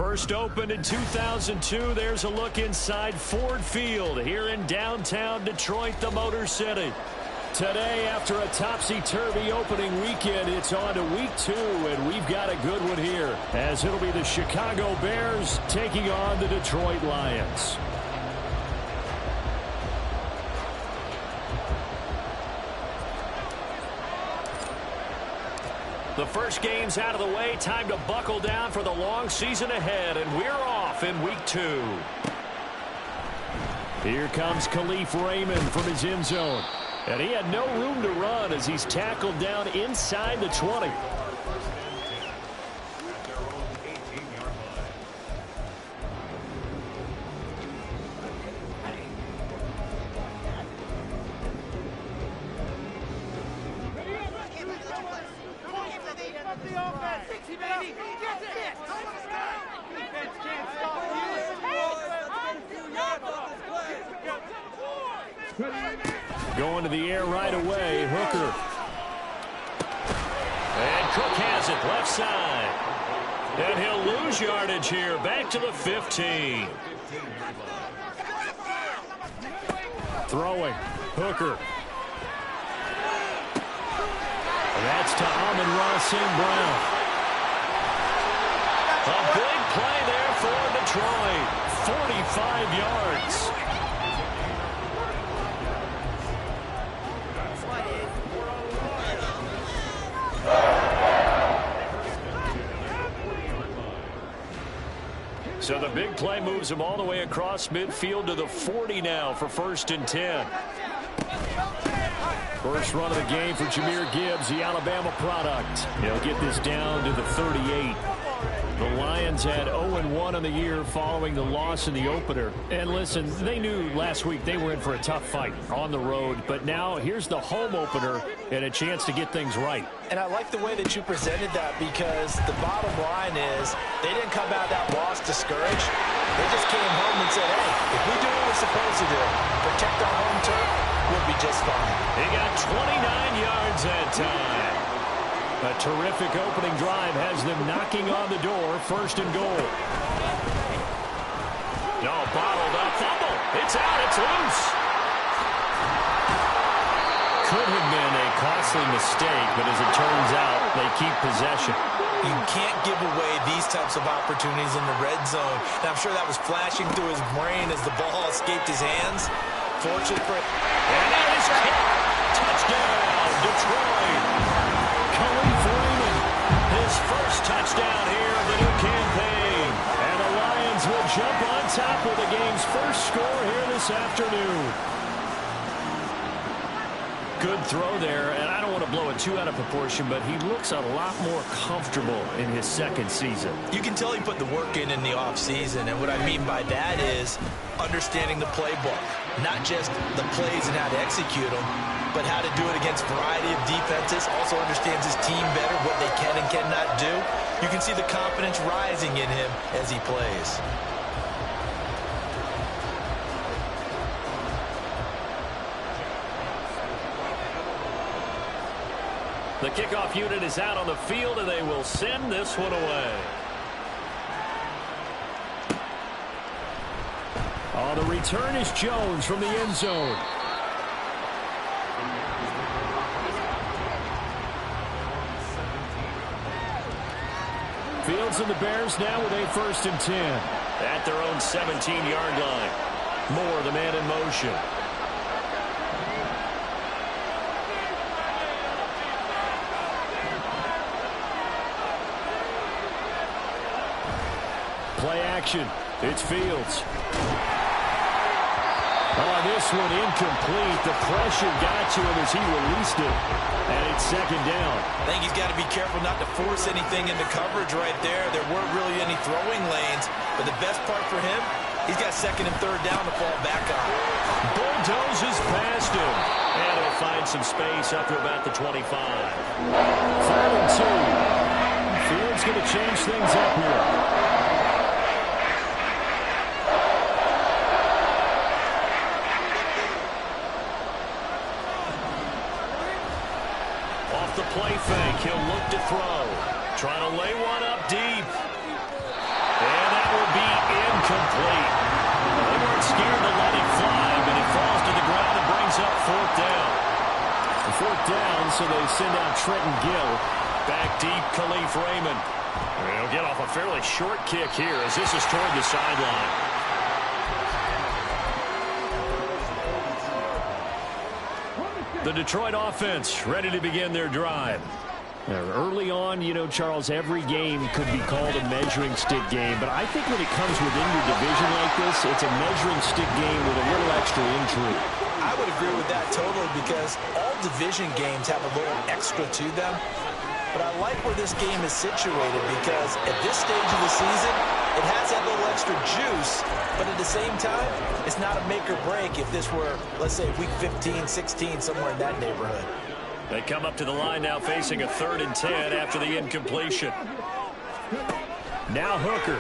First opened in 2002, there's a look inside Ford Field here in downtown Detroit, the Motor City. Today, after a topsy-turvy opening weekend, it's on to week 2, and we've got a good one here, as it'll be the Chicago Bears taking on the Detroit Lions. The first game's out of the way. Time to buckle down for the long season ahead, and we're off in week 2. Here comes Khalif Raymond from his end zone. And he had no room to run as he's tackled down inside the 20. Going to the air right away, Hooker. And Cook has it left side. And he'll lose yardage here, back to the 15. Throwing, Hooker. And that's to Amon-Ra St. Brown. A big play there for Detroit. 45 yards. So the big play moves him all the way across midfield to the 40 now for 1st and 10. First run of the game for Jahmyr Gibbs, the Alabama product. He'll get this down to the 38. The Lions had 0-1 on the year following the loss in the opener. And listen, they knew last week they were in for a tough fight on the road. But now here's the home opener and a chance to get things right. And I like the way that you presented that, because the bottom line is they didn't come out of that loss discouraged. They just came home and said, hey, if we do what we're supposed to do, protect our home turf, we'll be just fine. He got 29 yards that time. A terrific opening drive has them knocking on the door, 1st and goal. No, bottled up, fumble. It's out, it's loose. Could have been a costly mistake, but as it turns out, they keep possession. You can't give away these types of opportunities in the red zone. And I'm sure that was flashing through his brain as the ball escaped his hands. Fortunately for... And that is caught. Touchdown, Detroit. Khalif Raymond, his first touchdown here of the new campaign. And the Lions will jump on top with the game's first score here this afternoon. Good throw there, and I don't want to blow it too out of proportion, but he looks a lot more comfortable in his second season. You can tell he put the work in the offseason, and what I mean by that is understanding the playbook. Not just the plays and how to execute them, but how to do it against a variety of defenses. Also understands his team better, what they can and cannot do. You can see the confidence rising in him as he plays. The kickoff unit is out on the field, and they will send this one away. On the return is Jones from the end zone. Fields and the Bears now with a 1st and 10. At their own 17-yard line. Moore, the man in motion. Play action. It's Fields. Oh, this one incomplete. The pressure got to him as he released it. And it's 2nd down. I think he's got to be careful not to force anything into coverage right there. There weren't really any throwing lanes. But the best part for him, he's got 2nd and 3rd down to fall back on. Bulldozes past him. And he'll find some space up to about the 25. 3rd and 2. Fields going to change things up here. The play fake. He'll look to throw. Trying to lay one up deep. And send out Trenton Gill. Back deep, Khalif Raymond. He'll get off a fairly short kick here as this is toward the sideline. The Detroit offense ready to begin their drive. Early on, you know, Charles, every game could be called a measuring stick game, but I think when it comes within your division like this, it's a measuring stick game with a little extra intrigue. I would agree with that totally because all division games have a little extra to them. But I like where this game is situated because at this stage of the season, it has that little extra juice, but at the same time, it's not a make or break if this were, let's say, week 15, 16, somewhere in that neighborhood. They come up to the line now facing a 3rd and 10 after the incompletion. Now Hooker.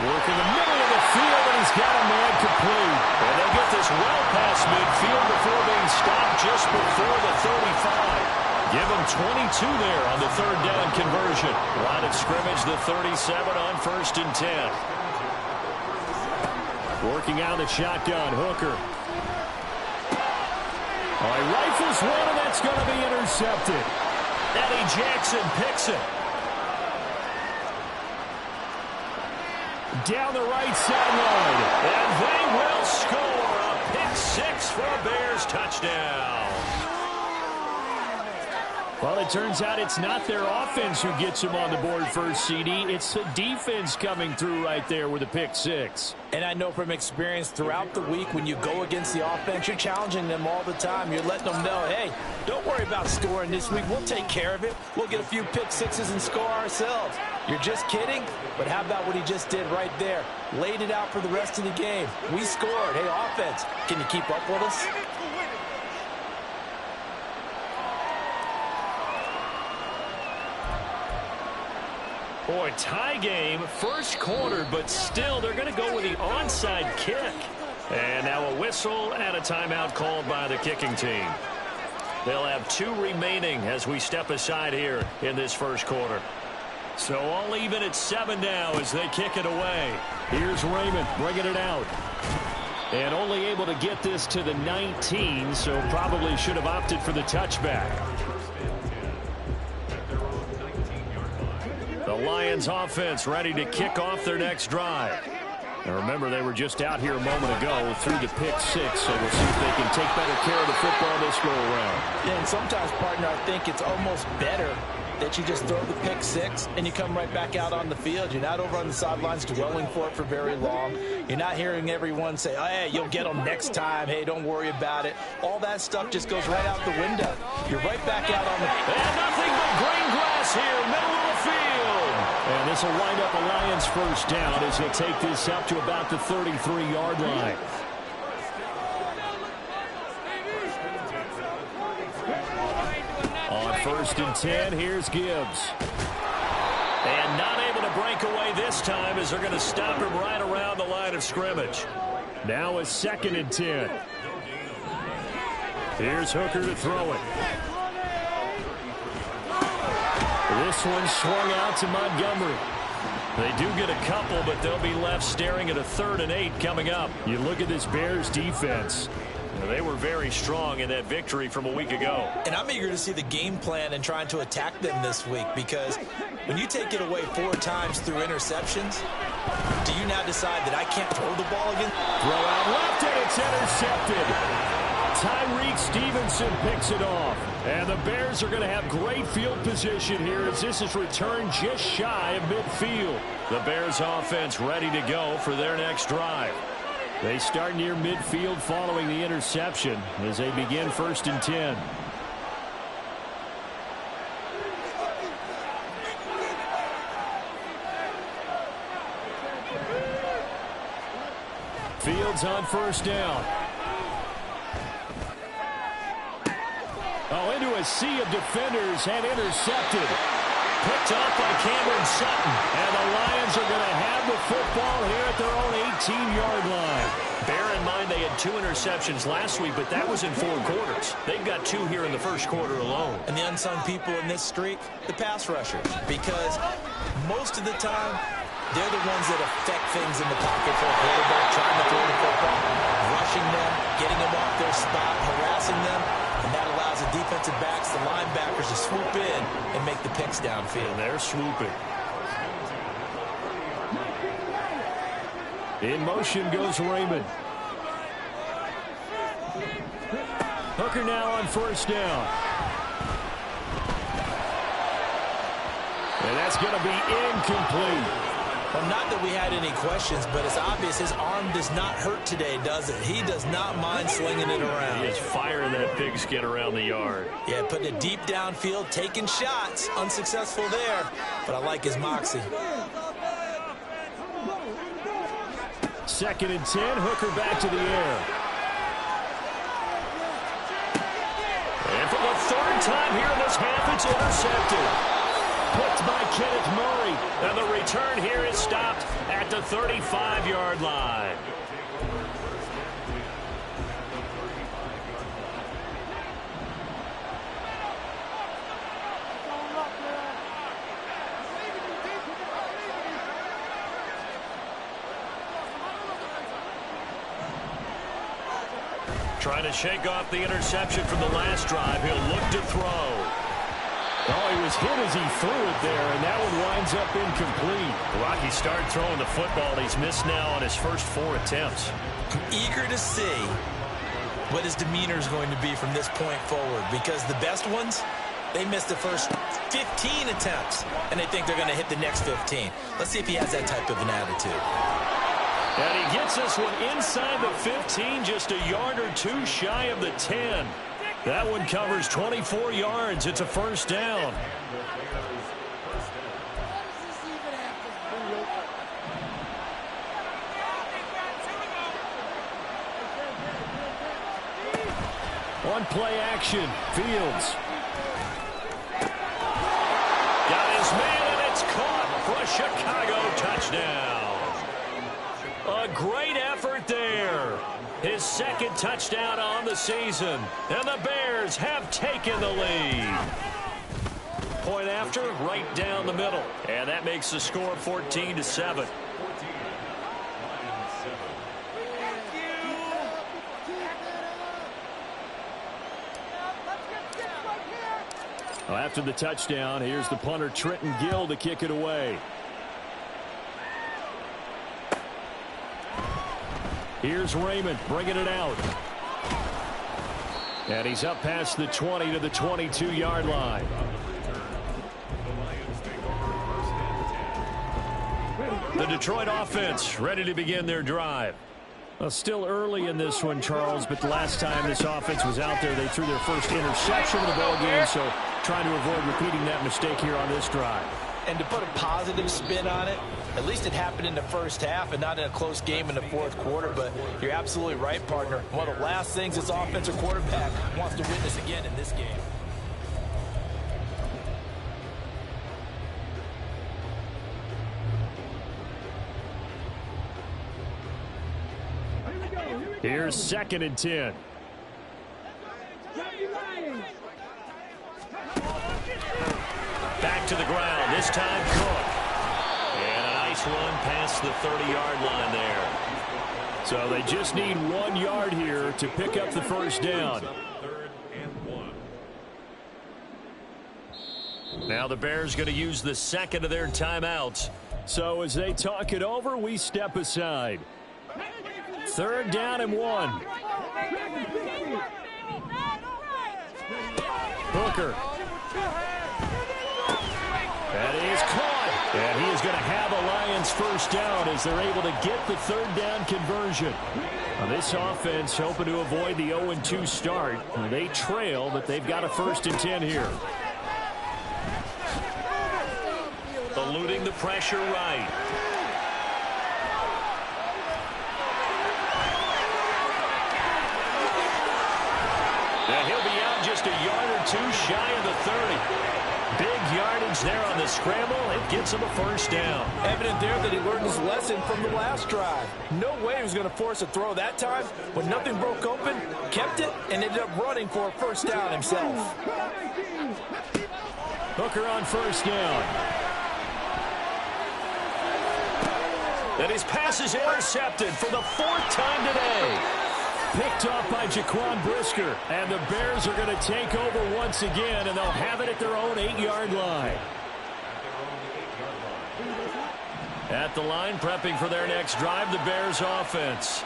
Working the middle of the field, and he's got a man complete. And they get this well past midfield before being stopped just before the 35. Give him 22 there on the 3rd down conversion. Line of scrimmage, the 37 on 1st and 10. Working out the shotgun, Hooker. All right, rifles one, and that's going to be intercepted. Eddie Jackson picks it. Down the right sideline. And they will score a pick 6 for a Bears touchdown. Well, it turns out it's not their offense who gets them on the board first, CD. It's the defense coming through right there with a pick 6. And I know from experience throughout the week when you go against the offense, you're challenging them all the time. You're letting them know, hey, don't worry about scoring this week. We'll take care of it. We'll get a few pick 6s and score ourselves. You're just kidding? But how about what he just did right there? Laid it out for the rest of the game. We scored. Hey, offense, can you keep up with us? Boy, tie game, first quarter, but still they're going to go with the onside kick. And now a whistle and a timeout called by the kicking team. They'll have 2 remaining as we step aside here in this first quarter. So all even at 7 now as they kick it away. Here's Raymond bringing it out. And only able to get this to the 19, so probably should have opted for the touchback. The Lions offense ready to kick off their next drive. And remember, they were just out here a moment ago through the pick 6, so we'll see if they can take better care of the football this go around. Yeah, and sometimes, partner, I think it's almost better that you just throw the pick 6 and you come right back out on the field. You're not over on the sidelines dwelling for it for very long. You're not hearing everyone say, oh, hey, you'll get them next time. Hey, don't worry about it. All that stuff just goes right out the window. You're right back out on the field. And nothing but green grass here, middle of the field. And this will wind up a Lions first down as he'll take this up to about the 33-yard line. On 1st and 10, here's Gibbs. And not able to break away this time as they're going to stop him right around the line of scrimmage. Now a 2nd and 10. Here's Hooker to throw it. This one swung out to Montgomery. They do get a couple, but they'll be left staring at a 3rd and 8 coming up. You look at this Bears defense. They were very strong in that victory from a week ago. And I'm eager to see the game plan and trying to attack them this week because when you take it away 4 times through interceptions, do you now decide that I can't throw the ball again? Throw out left, and it's intercepted. Tyreek Stevenson picks it off. And the Bears are going to have great field position here as this is returned just shy of midfield. The Bears offense ready to go for their next drive. They start near midfield following the interception as they begin 1st and 10. Fields on 1st down. Oh, into a sea of defenders and intercepted. Picked off by Cameron Sutton. And the Lions are going to have the football here at their own 18-yard line. Bear in mind they had 2 interceptions last week, but that was in 4 quarters. They've got 2 here in the first quarter alone. And the unsung people in this streak, the pass rushers. Because most of the time, they're the ones that affect things in the pocket for a quarterback, trying to throw the football, rushing them, getting them off their spot, harassing them. And that allows the defensive backs, the linebackers, to swoop in and make the picks downfield. And they're swooping. In motion goes Raymond. Hooker now on first down. And that's going to be incomplete. Well, not that we had any questions, but it's obvious his arm does not hurt today, does it? He does not mind slinging it around. He is firing that pigskin around the yard. Yeah, putting it deep downfield, taking shots. Unsuccessful there, but I like his moxie. 2nd and 10, Hooker back to the air. And for the 3rd time here in this half, it's intercepted. Picked by Kenneth Murray. And the return here is stopped at the 35-yard line. Trying to shake off the interception from the last drive. He'll look to throw. Oh, he was hit as he threw it there, and that one winds up incomplete. Rocky started throwing the football, and he's missed now on his first 4 attempts. I'm eager to see what his demeanor is going to be from this point forward, because the best ones, they missed the first 15 attempts, and they think they're going to hit the next 15. Let's see if he has that type of an attitude. And he gets this one inside the 15, just a yard or 2 shy of the 10. That one covers 24 yards. It's a first down. On play action, Fields. Got his man, and it's caught for a Chicago touchdown. A great effort there. His 2nd touchdown on the season. And the Bears have taken the lead. Point after, right down the middle. And that makes the score 14-7. Well, after the touchdown, here's the punter Trenton Gill to kick it away. Here's Raymond bringing it out. And he's up past the 20 to the 22-yard line. The Detroit offense ready to begin their drive. Well, still early in this one, Charles, but the last time this offense was out there, they threw their first interception of the ball game, so trying to avoid repeating that mistake here on this drive. And to put a positive spin on it, at least it happened in the first half and not in a close game in the 4th quarter. But you're absolutely right, partner. One of the last things this offensive quarterback wants to witness again in this game. Here's 2nd and 10. Back to the ground. This time Cook. And a nice run past the 30-yard line there. So they just need 1 yard here to pick up the first down. Now the Bears going to use the 2nd of their timeouts. So as they talk it over, we step aside. 3rd down and 1. Hooker. That is caught. And he is going to have a Lions first down as they're able to get the 3rd down conversion. Now this offense hoping to avoid the 0-2 start. They trail, but they've got a 1st and 10 here. Eluding the pressure right. And he'll be out just a yard or 2 shy of the 30. Big yardage there on the scramble. It gets him a first down. Evident there that he learned his lesson from the last drive. No way he was going to force a throw that time. When nothing broke open, kept it, and ended up running for a first down himself. Hooker on first down. And his pass is intercepted for the 4th time today. Picked off by Jaquan Brisker. And the Bears are going to take over once again, and they'll have it at their own 8-yard line. At the line, prepping for their next drive, the Bears offense.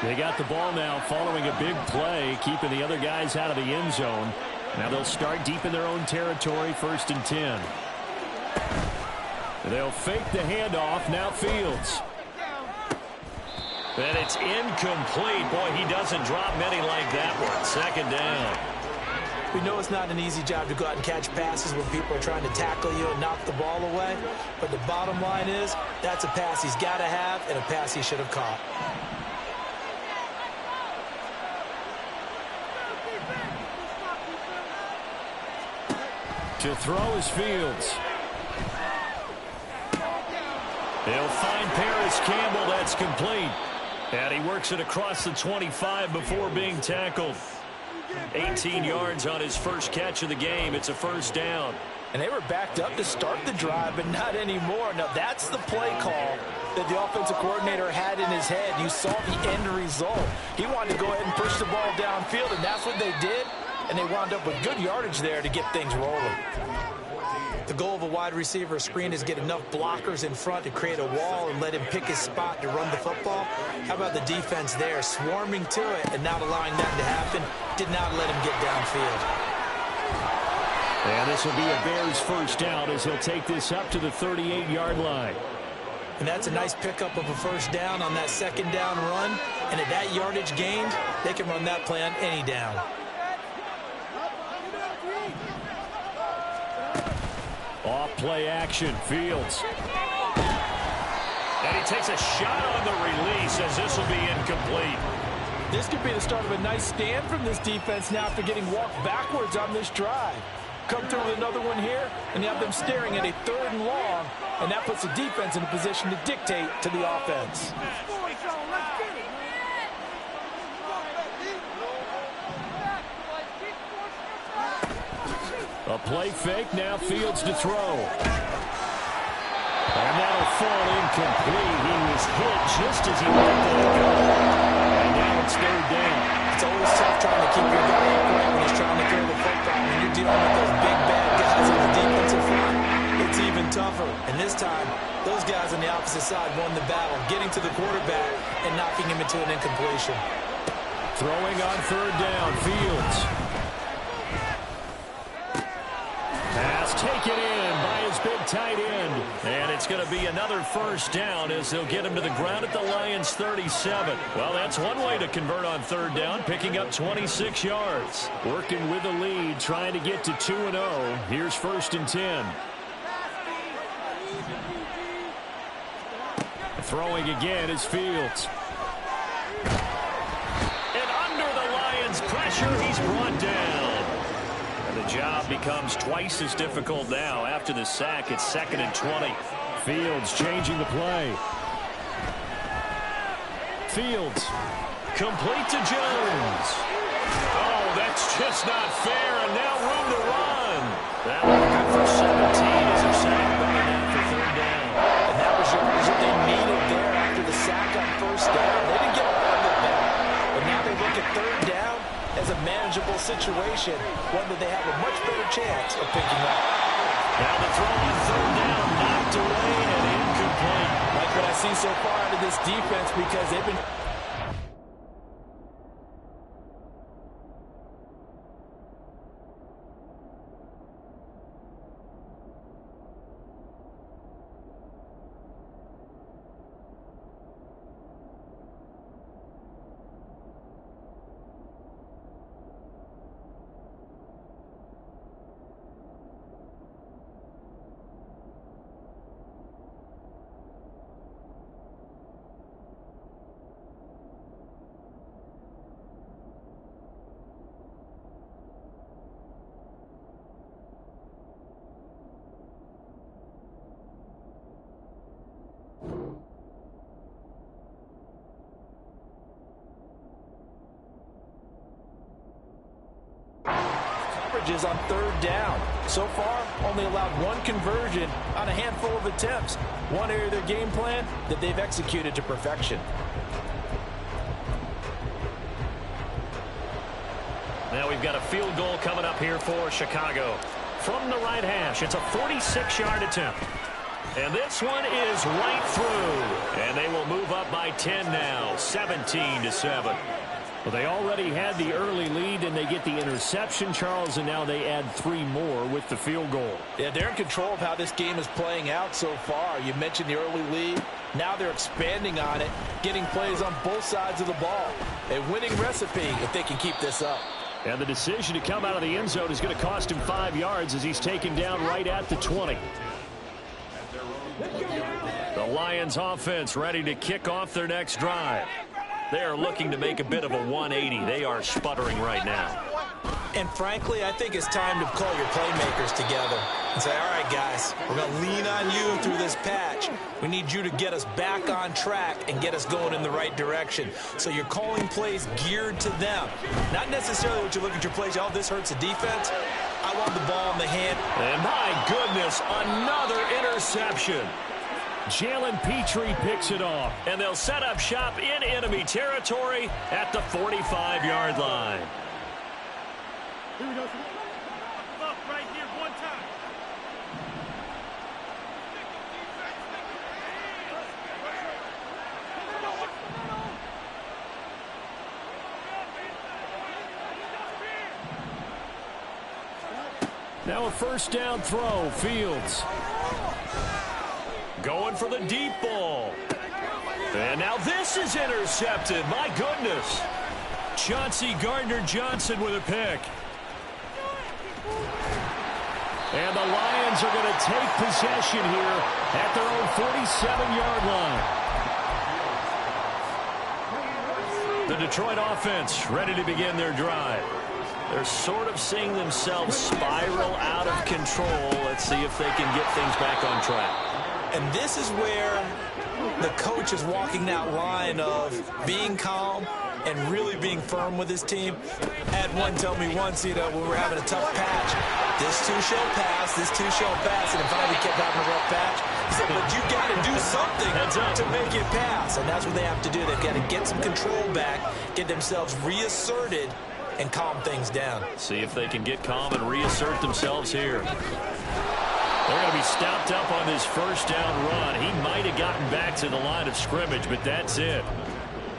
They got the ball now following a big play, keeping the other guys out of the end zone. Now they'll start deep in their own territory, 1st and 10. They'll fake the handoff. Now Fields. And it's incomplete. Boy, he doesn't drop many like that one. 2nd down. We know it's not an easy job to go out and catch passes when people are trying to tackle you and knock the ball away. But the bottom line is, that's a pass he's got to have and a pass he should have caught. To throw is Fields. They'll find Paris Campbell. That's complete. And he works it across the 25 before being tackled. 18 yards on his first catch of the game. It's a 1st down. And they were backed up to start the drive, but not anymore. Now, that's the play call that the offensive coordinator had in his head. You saw the end result. He wanted to go ahead and push the ball downfield, and that's what they did. And they wound up with good yardage there to get things rolling. The goal of a wide receiver screen is get enough blockers in front to create a wall and let him pick his spot to run the football. How about the defense there, swarming to it and not allowing that to happen? Did not let him get downfield. And this will be a Bears 1st down as he'll take this up to the 38-yard line. And that's a nice pickup of a 1st down on that 2nd down run. And at that yardage gained, they can run that play on any down. Off play action, Fields. And he takes a shot on the release as this will be incomplete. This could be the start of a nice stand from this defense now after getting walked backwards on this drive. Come through with another one here, and you have them staring at a 3rd and long, and that puts the defense in a position to dictate to the offense. A play fake, now Fields to throw. And that'll fall incomplete. He was hit just as he let that go. And now it's 3rd down. It's always tough trying to keep your guy upright when he's trying to throw the football. When you're dealing with those big, bad guys on the defensive front, it's even tougher. And this time, those guys on the opposite side won the battle, getting to the quarterback and knocking him into an incompletion. Throwing on 3rd down, Fields. Pass taken in by his big tight end. And it's going to be another 1st down as they'll get him to the ground at the Lions' 37. Well, that's one way to convert on 3rd down, picking up 26 yards. Working with the lead, trying to get to 2-0. Here's 1st and 10. Throwing again is Fields. And under the Lions' pressure, he's brought down. The job becomes twice as difficult now. After the sack, it's 2nd and 20. Fields changing the play. Fields. Complete to Jones. Oh, that's just not fair, and now room to run. That will be good for 17 as they're setting running down for 3rd down. And that was what they needed there after the sack on 1st down. They didn't get a lot of it back. But now they look at 3rd down as a manageable situation, one that they have a much better chance of picking up. Now the throw on 3rd down, knocked away and incomplete. Like what I see so far out of this defense, because they've been... Is on 3rd down. So far, only allowed one conversion on a handful of attempts. One area of their game plan that they've executed to perfection. Now we've got a field goal coming up here for Chicago. From the right hash, it's a 46-yard attempt. And this one is right through. And they will move up by 10 now, 17-7. Well, they already had the early lead, and they get the interception, Charles, and now they add 3 more with the field goal. Yeah, they're in control of how this game is playing out so far. You mentioned the early lead. Now they're expanding on it, getting plays on both sides of the ball. A winning recipe if they can keep this up. And the decision to come out of the end zone is going to cost him 5 yards as he's taken down right at the 20. The Lions offense ready to kick off their next drive. They are looking to make a bit of a 180. They are sputtering right now. And frankly, I think it's time to call your playmakers together and say, all right, guys, we're going to lean on you through this patch. We need you to get us back on track and get us going in the right direction. So you're calling plays geared to them. Not necessarily what you look at your plays, oh, this hurts the defense. I want the ball in the hand. And my goodness, another interception. Jalen Petrie picks it off, and they'll set up shop in enemy territory at the 45-yard line. Here we go. Up right here, one time. Now a first down throw, Fields. Going for the deep ball. And now this is intercepted. My goodness. Chauncey Gardner-Johnson with a pick. And the Lions are going to take possession here at their own 47-yard line. The Detroit offense ready to begin their drive. They're sort of seeing themselves spiral out of control. Let's see if they can get things back on track. And this is where the coach is walking that line of being calm and really being firm with his team. I had one tell me once, when we're having a tough patch, this too shall pass, this too shall pass, and finally kept having a rough patch. He said, but you got to do something to make it pass, and that's what they have to do. They've got to get some control back, get themselves reasserted, and calm things down. See if they can get calm and reassert themselves here. They're going to be stopped up on this first down run. He might have gotten back to the line of scrimmage, but that's it.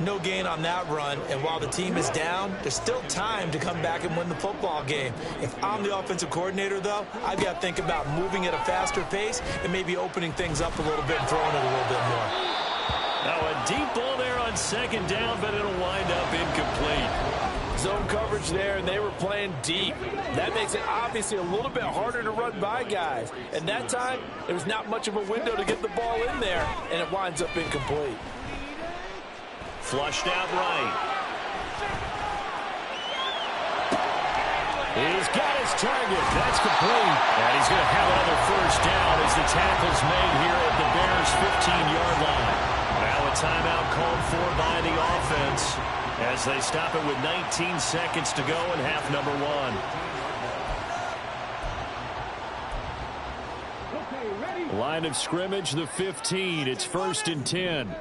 No gain on that run, and while the team is down, there's still time to come back and win the football game. If I'm the offensive coordinator, though, I've got to think about moving at a faster pace and maybe opening things up a little bit and throwing it a little bit more. Now a deep ball there on second down, but it'll wind up incomplete. Zone coverage there, and they were playing deep. That makes it obviously a little bit harder to run by guys. And that time, there was not much of a window to get the ball in there, and it winds up incomplete. Flushed out right. He's got his target. That's complete. And he's going to have another first down as the tackle's made here at the Bears' 15-yard line. Now a timeout called for by the offense as they stop it with 19 seconds to go in half number 1. Line of scrimmage, the 15. It's 1st and 10.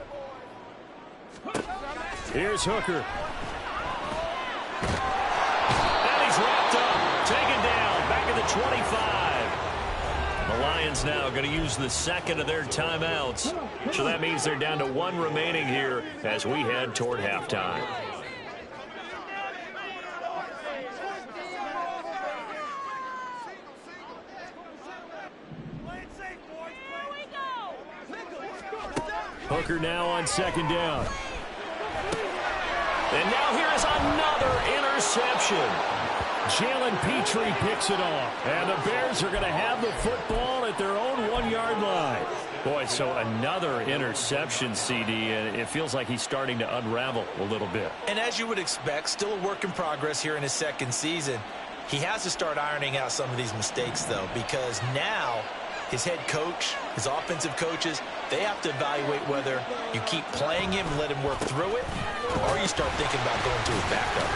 Here's Hooker. And he's wrapped up. Taken down. Back at the 25. The Lions now going to use the second of their timeouts. So that means they're down to 1 remaining here as we head toward halftime. Hooker now on second down. And now here is another interception. Jalen Petrie picks it off. And the Bears are going to have the football at their own 1-yard line. Boy, so another interception, CD, and it feels like he's starting to unravel a little bit. And as you would expect, still a work in progress here in his second season. He has to start ironing out some of these mistakes, though, because now his head coach, his offensive coaches, they have to evaluate whether you keep playing him and let him work through it, or you start thinking about going to his backup.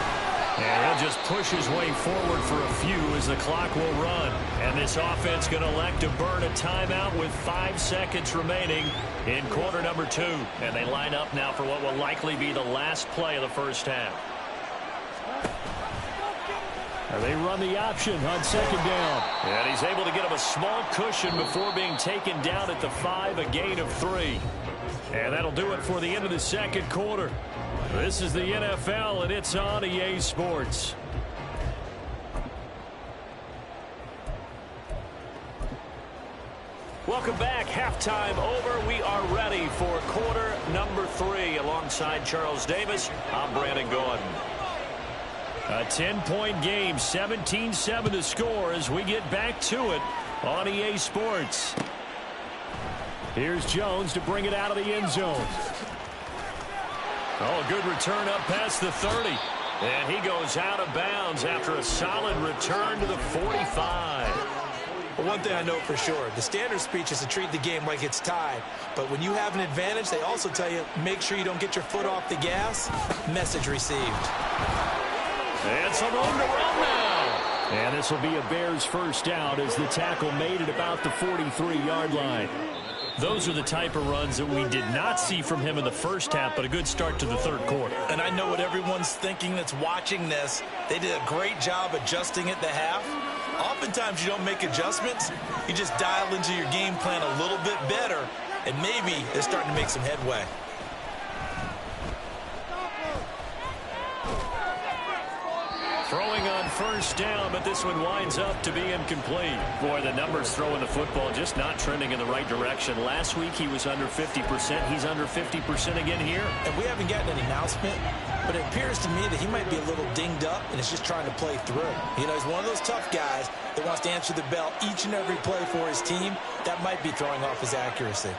And he'll just push his way forward for a few as the clock will run. And this offense going to elect to burn a timeout with 5 seconds remaining in quarter number 2. And they line up now for what will likely be the last play of the first half. And they run the option on second down. And he's able to get him a small cushion before being taken down at the 5, a gain of 3. And that'll do it for the end of the second quarter. This is the NFL, and it's on EA Sports. Welcome back. Halftime over. We are ready for quarter number 3. Alongside Charles Davis, I'm Brandon Gordon. A 10-point game, 17-7 to score as we get back to it on EA Sports. Here's Jones to bring it out of the end zone. Oh, good return up past the 30. And he goes out of bounds after a solid return to the 45. Well, one thing I know for sure, the standard speech is to treat the game like it's tied. But when you have an advantage, they also tell you, make sure you don't get your foot off the gas. Message received. And some room to run now. And this will be a Bears first down as the tackle made it about the 43-yard line. Those are the type of runs that we did not see from him in the first half, but a good start to the third quarter. And I know what everyone's thinking that's watching this. They did a great job adjusting at the half. Oftentimes you don't make adjustments. You just dial into your game plan a little bit better, and maybe they're starting to make some headway. Throwing on first down, but this one winds up to be incomplete. Boy, the numbers throwing the football just not trending in the right direction. Last week he was under 50%. He's under 50% again here. And we haven't gotten an announcement, but it appears to me that he might be a little dinged up and is just trying to play through. You know, he's one of those tough guys that wants to answer the bell each and every play for his team. That might be throwing off his accuracy.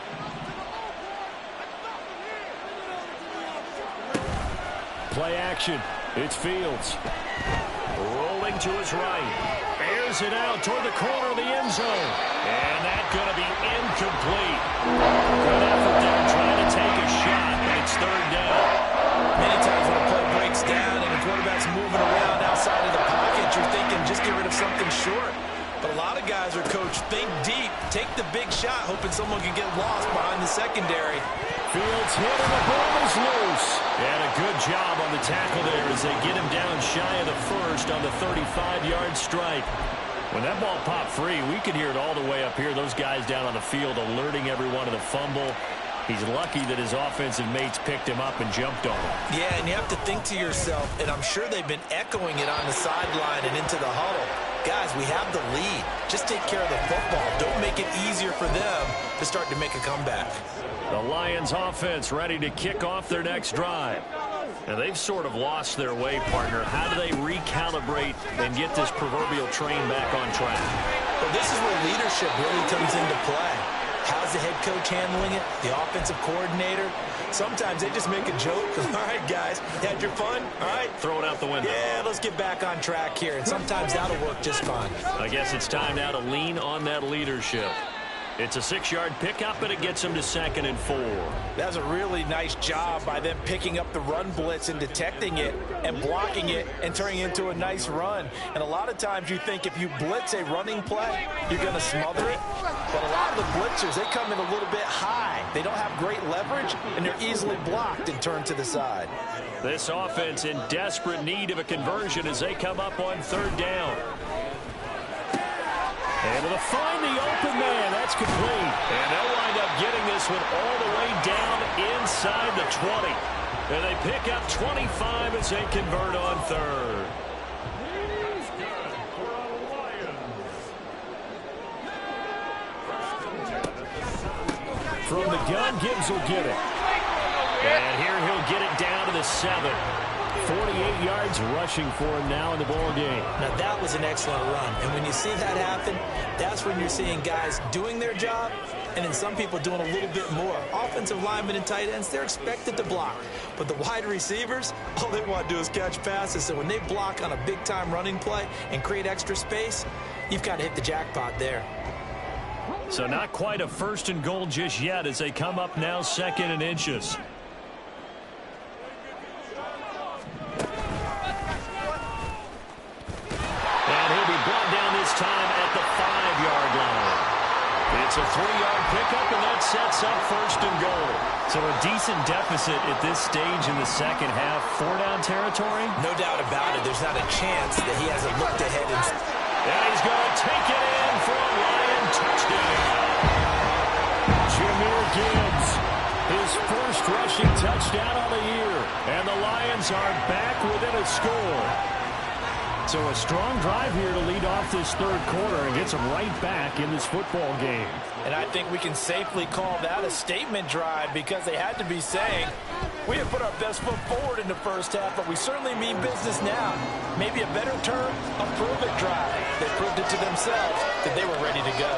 Play action. It's Fields. Rolling to his right. Airs it out toward the corner of the end zone. And that's going to be incomplete. Good effort there trying to take a shot, but it's third down. Many times when a play breaks down and the quarterback's moving around outside of the pocket, you're thinking just get rid of something short. But a lot of guys are coached, think deep, take the big shot, hoping someone can get lost behind the secondary. Fields hit and the ball is loose. And a good job on the tackle there as they get him down shy of the first on the 35-yard strike. When that ball popped free, we could hear it all the way up here. Those guys down on the field alerting everyone of the fumble. He's lucky that his offensive mates picked him up and jumped on him. Yeah, and you have to think to yourself, and I'm sure they've been echoing it on the sideline and into the huddle. Guys, we have the lead. Just take care of the football. Don't make it easier for them to start to make a comeback. The Lions offense ready to kick off their next drive. And they've sort of lost their way, partner. How do they recalibrate and get this proverbial train back on track? Well, this is where leadership really comes into play. How's the head coach handling it? The offensive coordinator? Sometimes they just make a joke. All right, guys, you had your fun? All right. Throw it out the window. Yeah, let's get back on track here. And sometimes that'll work just fine. I guess it's time now to lean on that leadership. It's a 6-yard pickup, and it gets them to 2nd and 4. That's a really nice job by them picking up the run blitz and detecting it and blocking it and turning it into a nice run. And a lot of times you think if you blitz a running play, you're going to smother it. But a lot of the blitzers, they come in a little bit high. They don't have great leverage, and they're easily blocked and turned to the side. This offense in desperate need of a conversion as they come up on 3rd down. Able to find the open man. That's complete. And they'll wind up getting this one all the way down inside the 20. And they pick up 25 as they convert on 3rd. From the gun, Gibbs will get it. And here he'll get it down to the 7. 48 yards rushing for him now in the ball game. Now that was an excellent run. And when you see that happen, that's when you're seeing guys doing their job and then some people doing a little bit more. Offensive linemen and tight ends, they're expected to block. But the wide receivers, all they want to do is catch passes. So when they block on a big-time running play and create extra space, you've got to hit the jackpot there. So not quite a 1st and goal just yet as they come up now 2nd and inches. Time at the 5-yard line. It's a 3-yard pickup, and that sets up 1st and goal. So a decent deficit at this stage in the second half. 4-down territory? No doubt about it. There's not a chance that he hasn't looked ahead. And he's going to take it in for a Lion touchdown. Jahmyr Gibbs, his first rushing touchdown of the year. And the Lions are back within a score. So a strong drive here to lead off this third quarter and gets them right back in this football game. And I think we can safely call that a statement drive because they had to be saying, we have put our best foot forward in the first half, but we certainly mean business now. Maybe a better term, a prove-it drive. They proved it to themselves that they were ready to go.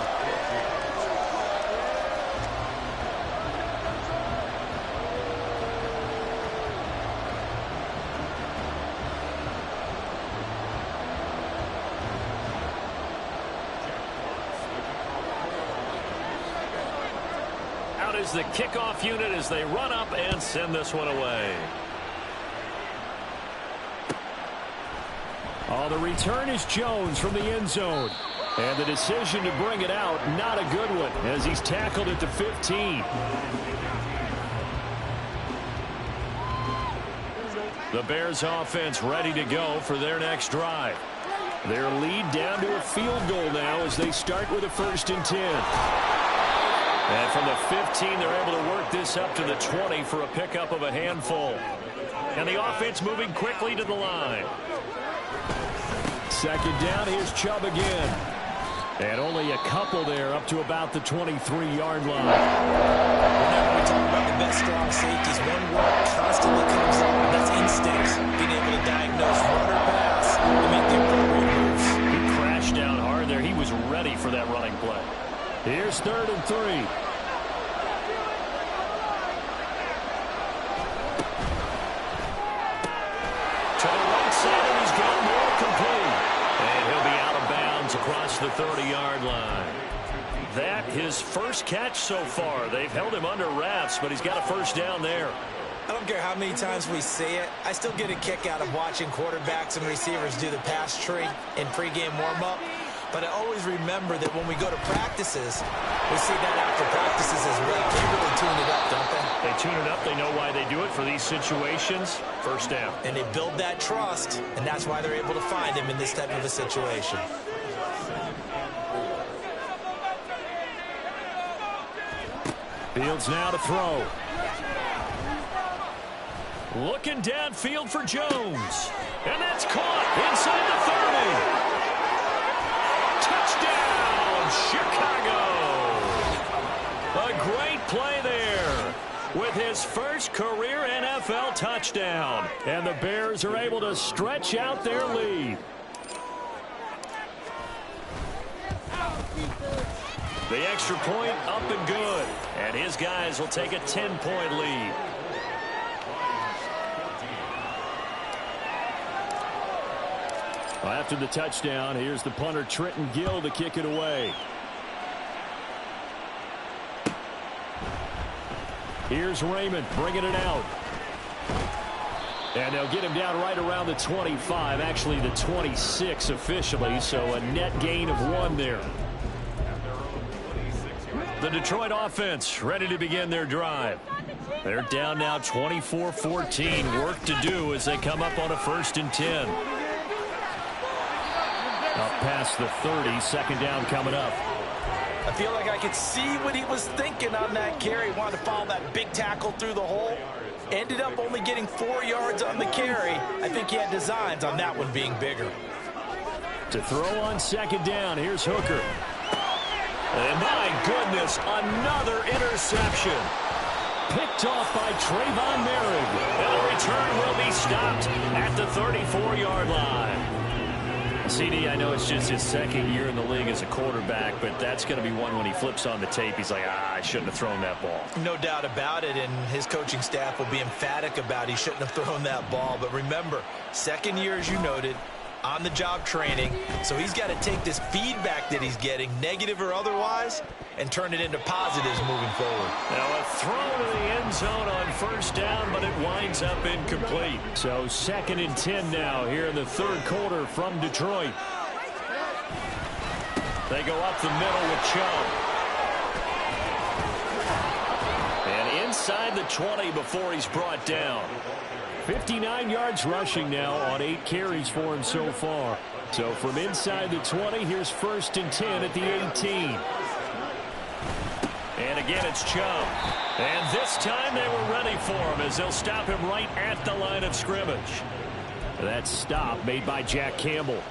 Is the kickoff unit as they run up and send this one away. Oh, the return is Jones from the end zone. And the decision to bring it out, not a good one, as he's tackled at the 15. The Bears offense ready to go for their next drive. Their lead down to a field goal now as they start with a 1st and 10. And from the 15, they're able to work this up to the 20 for a pickup of a handful. And the offense moving quickly to the line. 2nd down, here's Chubb again. And only a couple there up to about the 23-yard line. Whenever we talk about the best strong safeties, one word constantly comes up, and that's instincts. Being able to diagnose run or pass and make the appropriate moves. He crashed down hard there. He was ready for that running play. Here's 3rd and 3. To the right side, and he's got more complete. And he'll be out of bounds across the 30-yard line. That his first catch so far. They've held him under wraps, but he's got a 1st down there. I don't care how many times we say it. I still get a kick out of watching quarterbacks and receivers do the pass tree in pregame warm-up. But I always remember that when we go to practices, we see that after practices as well. They really tune it up, don't they? They tune it up. They know why they do it for these situations. 1st down. And they build that trust, and that's why they're able to find him in this type of a situation. Fields now to throw. Looking downfield for Jones. And that's caught inside the 30. Touchdown, Chicago! A great play there with his first career NFL touchdown. And the Bears are able to stretch out their lead. The extra point up and good. And his guys will take a 10-point lead. After the touchdown, here's the punter Trenton Gill to kick it away. Here's Raymond bringing it out. And they'll get him down right around the 25, actually the 26 officially, so a net gain of 1 there. The Detroit offense ready to begin their drive. They're down now 24-14. Work to do as they come up on a 1st and 10. Up past the 30, 2nd down coming up. I feel like I could see what he was thinking on that carry. Wanted to follow that big tackle through the hole. Ended up only getting 4 yards on the carry. I think he had designs on that one being bigger. To throw on 2nd down, here's Hooker. And my goodness, another interception. Picked off by Trayvon Merrick. And the return will be stopped at the 34-yard line. CD, I know it's just his 2nd year in the league as a quarterback, but that's going to be one when he flips on the tape. He's like, I shouldn't have thrown that ball. No doubt about it, and his coaching staff will be emphatic about he shouldn't have thrown that ball. But remember, 2nd year, as you noted, on-the-job training. So he's got to take this feedback that he's getting, negative or otherwise, and turn it into positives moving forward. Now a throw to the end zone on 1st down, but it winds up incomplete. So 2nd and 10 now here in the 3rd quarter from Detroit. They go up the middle with Chubb. And inside inside the 20 before he's brought down. 59 yards rushing now on 8 carries for him so far. So from inside the 20, here's 1st and 10 at the 18. And again, it's Chubb. And this time they were ready for him as they'll stop him right at the line of scrimmage. That stop made by Jack Campbell.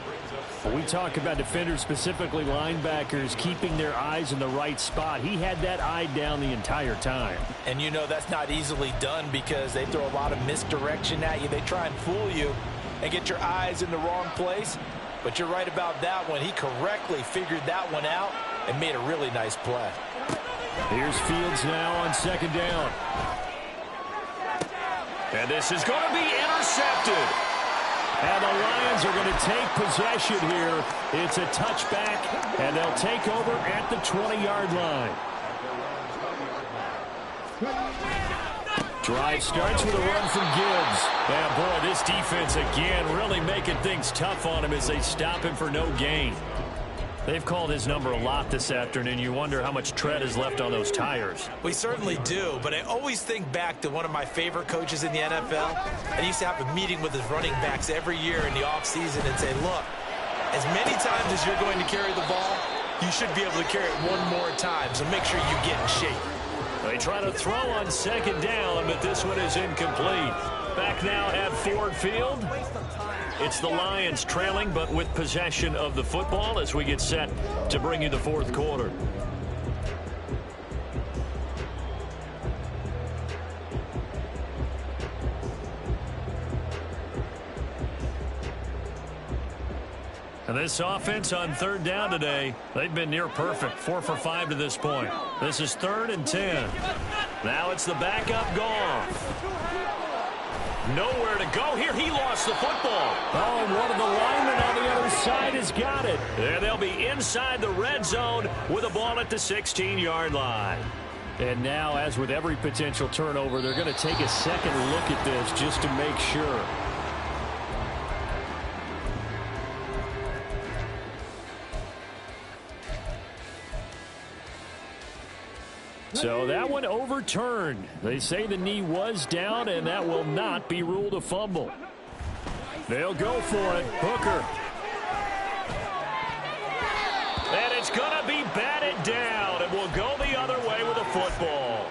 We talk about defenders, specifically linebackers, keeping their eyes in the right spot. He had that eye down the entire time. And you know that's not easily done because they throw a lot of misdirection at you. They try and fool you and get your eyes in the wrong place. But you're right about that one. He correctly figured that one out and made a really nice play. Here's Fields now on 2nd down. And this is going to be intercepted. And the Lions are going to take possession here. It's a touchback, and they'll take over at the 20-yard line. Drive starts with a run from Gibbs. And boy, this defense again really making things tough on him as they stop him for no gain. They've called his number a lot this afternoon. You wonder how much tread is left on those tires. We certainly do, but I always think back to one of my favorite coaches in the NFL. And he used to have a meeting with his running backs every year in the offseason and say, look, as many times as you're going to carry the ball, you should be able to carry it one more time, so make sure you get in shape. They try to throw on 2nd down, but this one is incomplete. Back now at Ford Field. It's the Lions trailing, but with possession of the football as we get set to bring you the 4th quarter. And this offense on 3rd down today, they've been near perfect, 4 for 5 to this point. This is 3rd and 10. Now it's the backup Goff. Nowhere to go here. He lost the football. Oh, and one of the linemen on the other side has got it. And they'll be inside the red zone with a ball at the 16-yard line. And now, as with every potential turnover, they're going to take a second look at this just to make sure. So that one overturned. They say the knee was down, and that will not be ruled a fumble. They'll go for it. Hooker. And it's going to be batted down, and will go the other way with a football.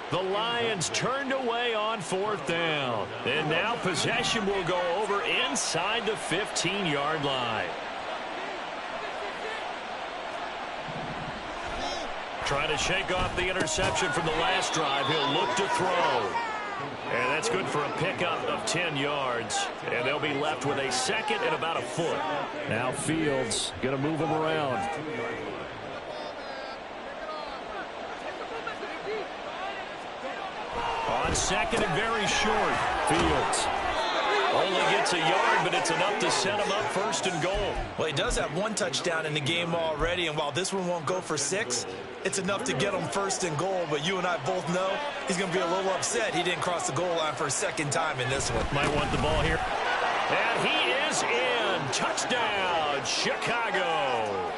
The Lions turned away on 4th down. And now possession will go over inside the 15-yard line. Trying to shake off the interception from the last drive. He'll look to throw. And that's good for a pickup of 10 yards. And they'll be left with a 2nd and about a foot. Now Fields going to move him around. On 2nd and very short. Fields only gets a yard, but it's enough to set him up 1st and goal. Well, he does have 1 touchdown in the game already, and while this one won't go for 6, it's enough to get him 1st and goal. But you and I both know he's going to be a little upset he didn't cross the goal line for a 2nd time in this one. Might want the ball here. And he is in. Touchdown, Chicago.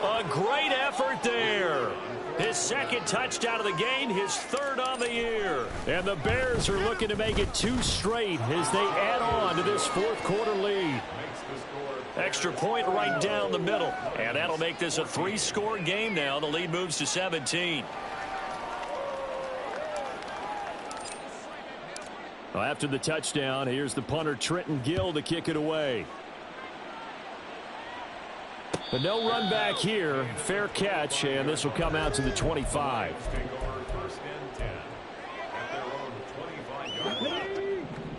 A great effort there. His 2nd touchdown of the game, his 3rd on the year. And the Bears are looking to make it 2 straight as they add on to this 4th quarter lead. Extra point right down the middle. And that'll make this a 3-score game now. The lead moves to 17. Well, after the touchdown, here's the punter Trenton Gill to kick it away. But no run back here. Fair catch, and this will come out to the 25.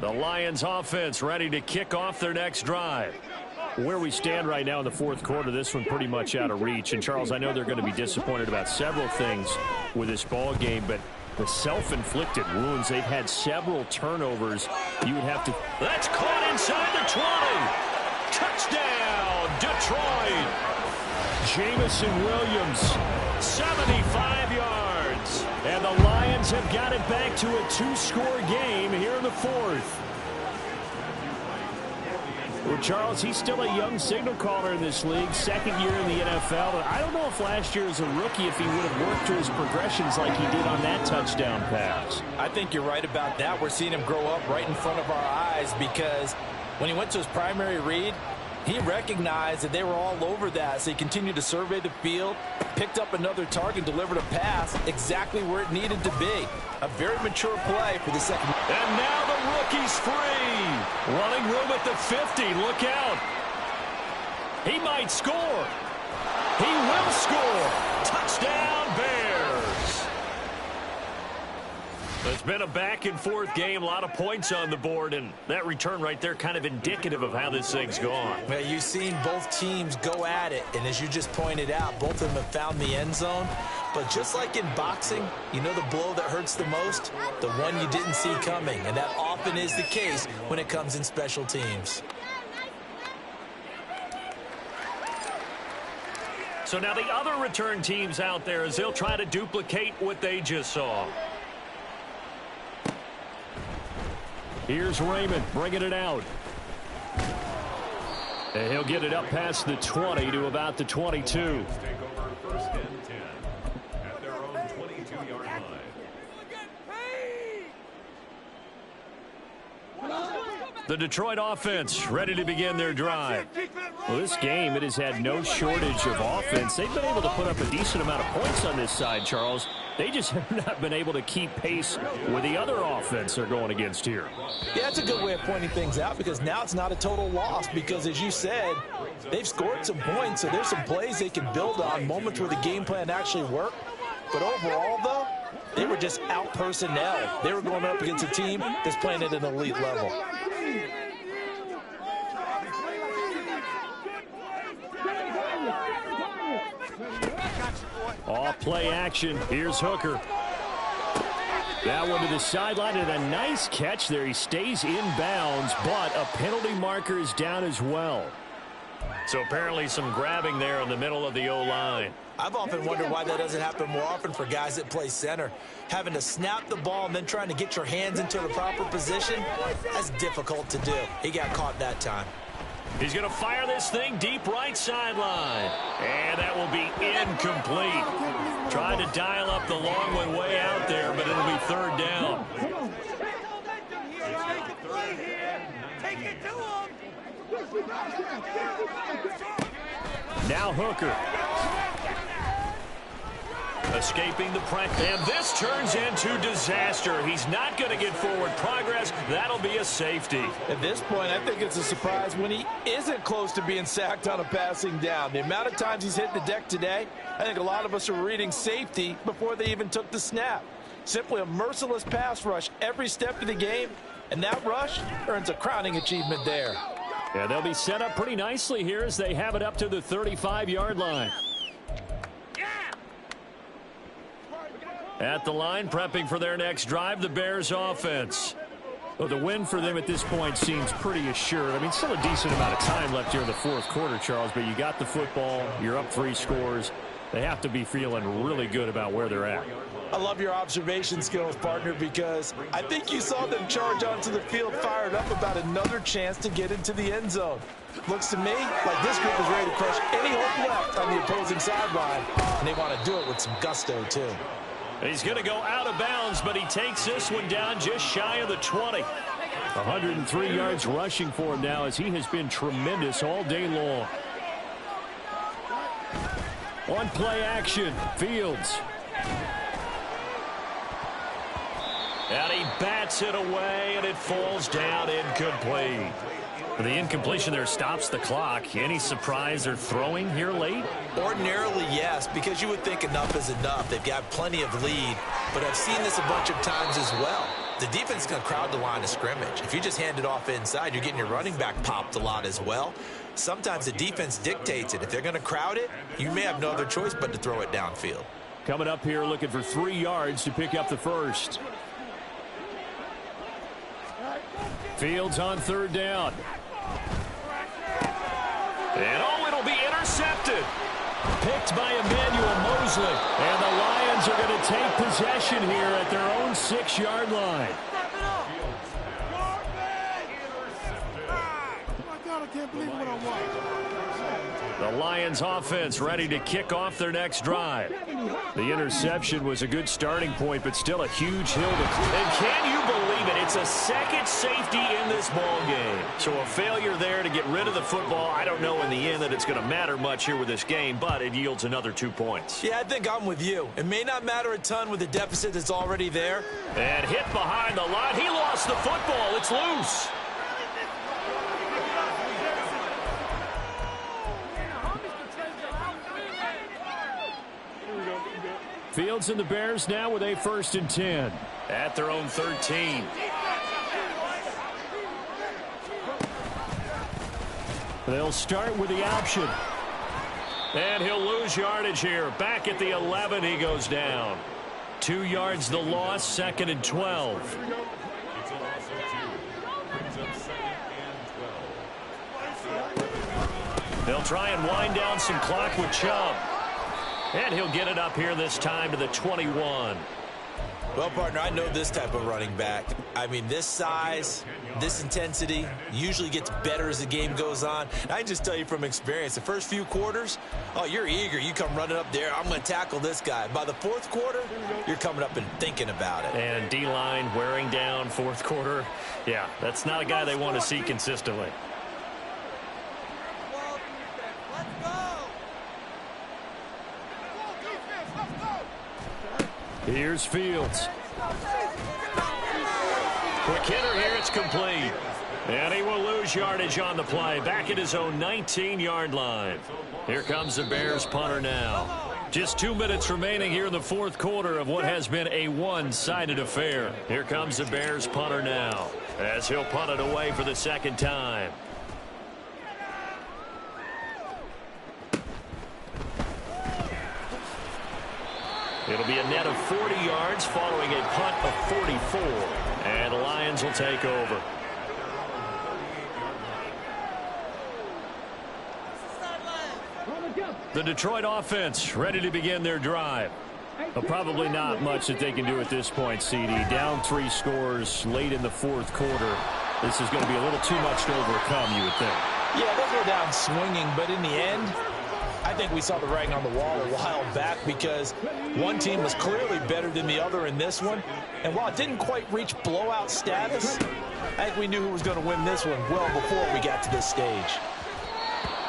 The Lions offense ready to kick off their next drive. Where we stand right now in the 4th quarter, this one pretty much out of reach. And, Charles, I know they're going to be disappointed about several things with this ball game, but the self-inflicted wounds, they've had several turnovers. You would have to... That's caught inside the 20. Touchdown, Detroit. Jamison Williams, 75 yards. And the Lions have got it back to a 2-score game here in the 4th. Well, Charles, he's still a young signal caller in this league, second year in the NFL. But I don't know if last year as a rookie, if he would have worked through his progressions like he did on that touchdown pass. I think you're right about that. We're seeing him grow up right in front of our eyes because when he went to his primary read, he recognized that they were all over that, so he continued to survey the field, picked up another target, delivered a pass exactly where it needed to be. A very mature play for the second. And now the rookie's free. Running room at the 50. Look out. He might score. He will score. Touchdown, Bears. It's been a back-and-forth game, a lot of points on the board, and that return right there kind of indicative of how this thing's gone. Well, you've seen both teams go at it, and as you just pointed out, both of them have found the end zone. But just like in boxing, you know the blow that hurts the most? The one you didn't see coming, and that often is the case when it comes in special teams. So now the other return teams out there as they'll try to duplicate what they just saw. Here's Raymond bringing it out. And he'll get it up past the 20 to about the 22. The Detroit offense ready to begin their drive. Well, this game, it has had no shortage of offense. They've been able to put up a decent amount of points on this side, Charles. They just have not been able to keep pace with the other offense they're going against here. Yeah, that's a good way of pointing things out because now it's not a total loss because, as you said, they've scored some points, so there's some plays they can build on, moments where the game plan actually worked. But overall, though, they were just out personnel. They were going up against a team that's playing at an elite level. Off play action. Here's Hooker. That one to the sideline and a nice catch there. He stays in bounds, but a penalty marker is down as well. So apparently some grabbing there in the middle of the O-line. I've often wondered why that doesn't happen more often for guys that play center. Having to snap the ball and then trying to get your hands into the proper position, that's difficult to do. He got caught that time. He's going to fire this thing deep right sideline. And that will be incomplete. Trying to dial up the long one way out there, but it'll be third down. Now Hooker. Escaping the pressure. And this turns into disaster. He's not going to get forward progress. That'll be a safety. At this point, I think it's a surprise when he isn't close to being sacked on a passing down. The amount of times he's hit the deck today, I think a lot of us are reading safety before they even took the snap. Simply a merciless pass rush every step of the game, and that rush earns a crowning achievement there. Yeah, they'll be set up pretty nicely here as they have it up to the 35-yard line. At the line, prepping for their next drive, the Bears offense. Well, the win for them at this point seems pretty assured. I mean, still a decent amount of time left here in the fourth quarter, Charles, but you got the football, you're up 3 scores. They have to be feeling really good about where they're at. I love your observation skills, partner, because I think you saw them charge onto the field fired up about another chance to get into the end zone. Looks to me like this group is ready to crush any hope left on the opposing sideline, and they want to do it with some gusto, too. He's going to go out of bounds, but he takes this one down just shy of the 20. 103 yards rushing for him now as he has been tremendous all day long. On play action, Fields. And he bats it away, and it falls down incomplete. The incompletion there stops the clock. Any surprise they're throwing here late? Ordinarily, yes, because you would think enough is enough. They've got plenty of lead, but I've seen this a bunch of times as well. The defense is going to crowd the line of scrimmage. If you just hand it off inside, you're getting your running back popped a lot as well. Sometimes the defense dictates it. If they're going to crowd it, you may have no other choice but to throw it downfield. Coming up here looking for 3 yards to pick up the first. Fields on third down. And it'll be intercepted. Picked by Emmanuel Mosley. And the Lions are going to take possession here at their own 6-yard line. The Lions offense ready to kick off their next drive. The interception was a good starting point, but still a huge hill to climb. And can you believe it? It's a second safety in this ball game. So a failure there to get rid of the football. I don't know in the end that it's going to matter much here with this game, but it yields another 2 points. Yeah, I think I'm with you. It may not matter a ton with the deficit that's already there. And hit behind the line. He lost the football. It's loose. Fields and the Bears now with a 1st and 10 at their own 13. They'll start with the option. And he'll lose yardage here. Back at the 11, he goes down. 2 yards the loss, 2nd and 12. They'll try and wind down some clock with Chubb. And he'll get it up here this time to the 21. Well, partner, I know this type of running back. I mean, this size, this intensity usually gets better as the game goes on. And I can just tell you from experience, the first few quarters, oh, you're eager. You come running up there, I'm going to tackle this guy. By the 4th quarter, you're coming up and thinking about it. And D-line wearing down 4th quarter. Yeah, that's not a guy they want to see consistently. Here's Fields. Quick hitter here, it's complete. And he will lose yardage on the play, back at his own 19-yard line. Here comes the Bears punter now. Just 2 minutes remaining here in the 4th quarter of what has been a one-sided affair. Here comes the Bears punter now, as he'll punt it away for the 2nd time. It'll be a net of 40 yards following a punt of 44. And the Lions will take over. The Detroit offense ready to begin their drive. But probably not much that they can do at this point, CD. Down 3 scores late in the 4th quarter. This is going to be a little too much to overcome, you would think. Yeah, they'll go down swinging, but in the end, I think we saw the writing on the wall a while back because one team was clearly better than the other in this one. And while it didn't quite reach blowout status, I think we knew who was going to win this one well before we got to this stage.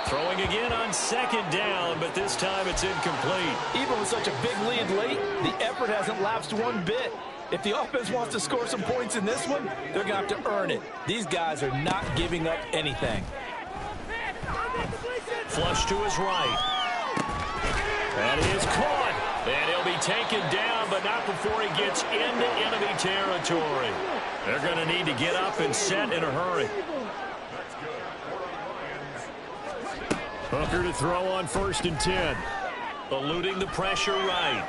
Throwing again on 2nd down, but this time it's incomplete. Even with such a big lead late, the effort hasn't lapsed one bit. If the offense wants to score some points in this one, they're going to have to earn it. These guys are not giving up anything. Flush to his right. That is caught. And he'll be taken down, but not before he gets into enemy territory. They're going to need to get up and set in a hurry. Hooker to throw on 1st and 10. Eluding the pressure right.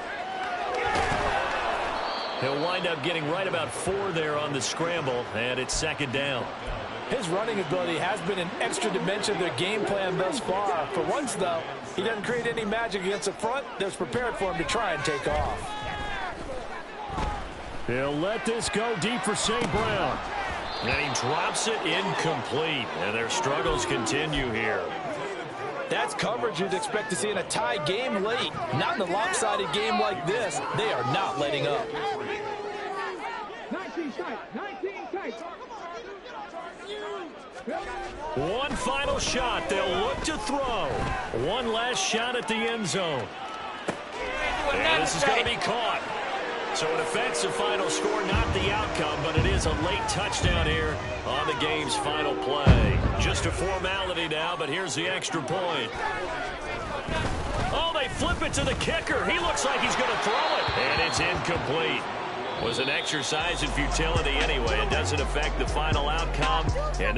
He'll wind up getting right about 4 there on the scramble, and it's 2nd down. His running ability has been an extra dimension of their game plan thus far. For once, though, he doesn't create any magic against the front that's prepared for him to try and take off. He'll let this go deep for St. Brown. And he drops it incomplete, and their struggles continue here. That's coverage you'd expect to see in a tie game late. Not in a lopsided game like this. They are not letting up. 19 tight, 19 tight. One final shot. They'll look to throw. One last shot at the end zone. And this is going to be caught. So it affects the final score, not the outcome, but it is a late touchdown here on the game's final play. Just a formality now, but here's the extra point. Oh, they flip it to the kicker. He looks like he's going to throw it. And it's incomplete. Was an exercise in futility anyway. It doesn't affect the final outcome. And